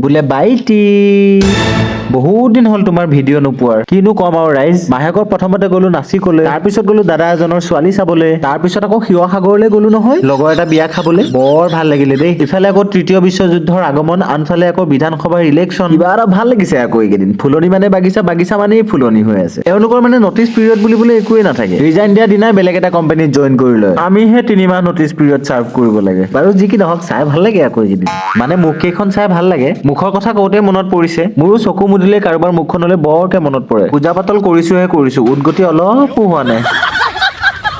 বোলে বাইটি বহুত দিন হ'ল তোমাৰ ভিডিঅ' নোপোৱাৰ কিনো কম আৰু ৰাইজ মাহেকৰ প্ৰথমতে গলো নাচিকলে তাৰপিছত গলো দাদা এজনৰ ছোৱালী চাবলে তাৰপিছত আকৌ শিৱসাগৰলৈ গলো নহয় লগৰ এটা বিয়া খাবলে বৰ ভাল লাগিলে দেই ইফালে আকৌ তৃতীয় বিশ্বযুদ্ধৰ আগমন আনফালে আকৌ বিধানসভাৰ ইলেকশ্যন কিবা এটা ভাল লাগিছে আকৌ এইকেইদিন ফুলনি মানে বাগিচা বাগিচা মানেই ফুলনি হৈ আছে এওঁলোকৰ মানে নটিচ পিৰিয়ড বুলিবলৈ একোৱে নাথাকে ৰিজাইন দিয়া দিনাই বেলেগ এটা কোম্পানীত জইন কৰি লয় আমিহে 3 মাহ নটিচ পিৰিয়ড চাৰ্ভ কৰিব লাগে বাৰু যি কি নহওক চাই ভাল লাগে আকৌ এইকেইদিন মানে মুখ কেইখন চাই ভাল লাগে মুখৰ কথা কওঁতে মনত পৰিছে মোৰো চকু মুদিলে কাৰোবাৰ মুখখনলৈ বৰকে মনত পৰে পূজা পাতল কৰিছো উদগতি অলপো হোৱা নাই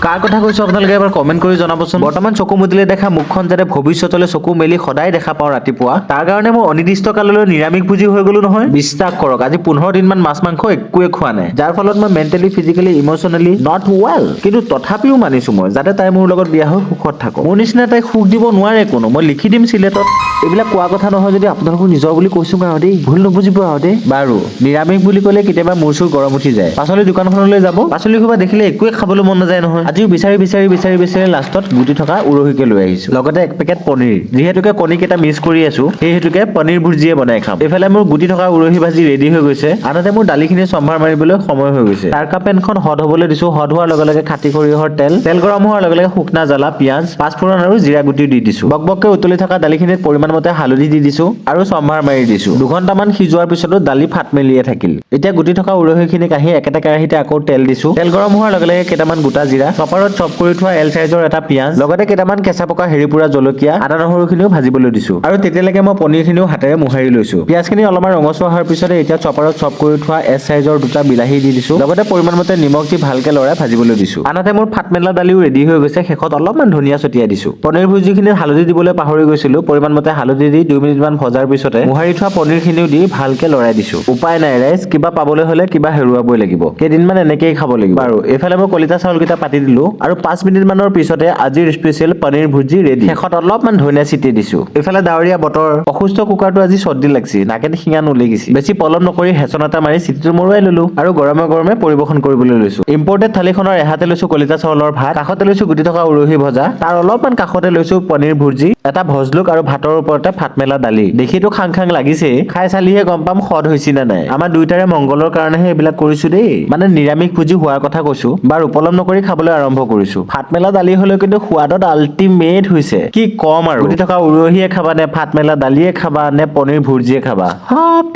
কাৰ কথা কৈছো আপোনালোকে এবাৰ কমেন্ট কৰি জনাবচোন বৰ্তমান চকু মুদিলে দেখা মুখখন যাতে ভৱিষ্যতলৈ চকু মেলি সদায় দেখা পাওঁ ৰাতিপুৱা তাৰ কাৰণে মই অনিৰ্দিষ্ট কাললৈ নিৰামিষ ভোজী হৈ গলো নহয় বিশ্বাস কৰক আজি 15 দিন মান মাছ মাংস একোৱে খোৱা নাই যাৰ ফলত মই mentally physically emotionally not well কিন্তু তথাপিও মানিছো মই যাতে তাই মোৰ লগত বিয়া হৈ সুখত থাকক মোৰ নিচিনা তাইক সুখ দিব নোৱাৰে কোনো মই লিখি দিম চিলেটত এইবিলাক কোৱা কথা নহয় যদি আপোনালোকক নিজৰ বুলি কৈছো আৰু দেই ভুল নুবুজিব আৰু দেই বাৰু নিৰামিষ বুলি ক'লে কেতিয়াবা মোৰ চুৰ গৰম উঠি যায় পাচলি দোকানখনলৈ যাব পাচলি খোপা দেখিলে একোৱে খাবলৈ মন নাযায় নহয় আজিও বিচাৰি লাষ্টত গুটি থকা উৰহিকে লৈ আহিছো লগতে এক পেকেট পনীৰ যিহেতুকে কণী কেইটা মিছ কৰি আছো সেই হেতুকে পনীৰ ভুজিয়ে বনাই খাম এইফালে মোৰ গুটি থকা উৰহি ভাজি ৰেডি হৈ গৈছে আনহাতে মোৰ দালিখিনি সম্ভাৰ মাৰিবলৈ সময় হৈ গৈছে তাৰকা পেনখন হট হ'বলৈ দিছো হট হোৱাৰ লগে লগে খাটি সৰিয়হৰ তেল গৰম হোৱাৰ লগে লগে শুকনা জ্বালা পিয়াজ পাঁচফোৰণ আৰু জিৰা গুটি দি দিছো বকবককে উতলি থকা দালিখিনিত পৰিমাণ মতে হালধি দি দিছো আৰু সম্ভাৰ মাৰি দিছো দুঘণ্টামান সিজোৱাৰ পিছতো দালি ফাট মেলিয়ে থাকিল এতিয়া গুটি থকা উৰহিখিনি কাঢ়ি একেটা কেৰাহীতে আকৌ তেল দিছো তেল গৰম হোৱাৰ লগে লগে কেইটামান গোটা জিৰা চপাৰত চপ কৰি থোৱা এল সাইজৰ এটা পিয়াজ লগতে কেইটামান কেঁচা পকা হেৰিপুৰা জলকীয়া আদা নহৰুখিনিও ভাজিবলৈ দিছো আৰু তেতিয়ালৈকে মই পনীৰখিনিও হাতেৰে মোহাৰি লৈছো পিয়াজখিনি অলপমান ৰঙচুৱা হোৱাৰ পিছতে এতিয়া চপাৰত চপ কৰি থোৱা এছ সাইজৰ দুটা বিলাহী দি দিছো লগতে পৰিমাণ মতে নিমখ দি ভালকে লৰাই ভাজিবলৈ দিছো আনহাতে মোৰ ফাটমেলা দালিও ৰেডি হৈ গৈছে শেষত অলপমান ধনিয়া ছটিয়াই দিছো পনীৰ ভুজিখিনিত হালধি দিবলৈ পাহৰি গৈছিলো পৰিমাণ মতে হালধি দি 2 মিনিটমান ভজাৰ পিছতে মোহাৰি থোৱা পনীৰখিনিও দি ভালকে লৰাই দিছো উপায় নাই ৰাইজ কিবা পাবলৈ হলে কিবা হেৰুৱাবই লাগিব কেইদিনমান এনেকেই খাব লাগিব বাৰু এইফালে মই কলিতা চাউলকেইটা পাতি দিলো আৰু 5 মিনিট মানৰ পিছতে আজিৰ স্পেচিয়েল পনীৰ ভুজি ৰেডি শেষত অলপমান ধনিয়া ছিটি দিছো এইফালে ডাৱৰীয়া বতৰ অসুস্থ কুকাৰটো আজি চৰ্দি লাগছি নাকেদি শিঙা নলি গিছি বেছি পলম নকৰি হেচন এটা মাৰি চিটিটো মৰুৱাই ললো আৰু গৰমে গৰমে পৰিবেশন কৰিবলৈ লৈছো ইম্পৰ্টেড থালিখনৰ এহাতে লৈছো কলিতা চাউলৰ ভাত কাষতে লৈছো গুটি থকা উৰহি ভজা তাৰ অলপমান কাষতে লৈছো পনীৰ ভুজি এটা ভজলুক আৰু ভাতৰ ওপৰতে ফাটমেলা দালি দেখিতো খাং খাং লাগিছে খাই চালিহে গম পাম সদ হৈছে না নাই আমাৰ দুইটাৰে মংগলৰ কাৰণেহে এইবিলাক কৰিছো দেই মানে নিৰামিষ ভুজি হোৱাৰ কথা কৈছো বাৰু পলম নকৰি খাবলৈ আৰম্ভ কৰিছো ফাটমেলা দালি হলেও কিন্তু সোৱাদত আল্টিমেট হৈছে কি কম আৰু গুটি থকা উৰহিয়ে খাবা নে ফাটমেলা দালিয়ে খাবা নে পনীৰ ভুজিয়ে খাবা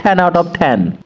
10 out of 10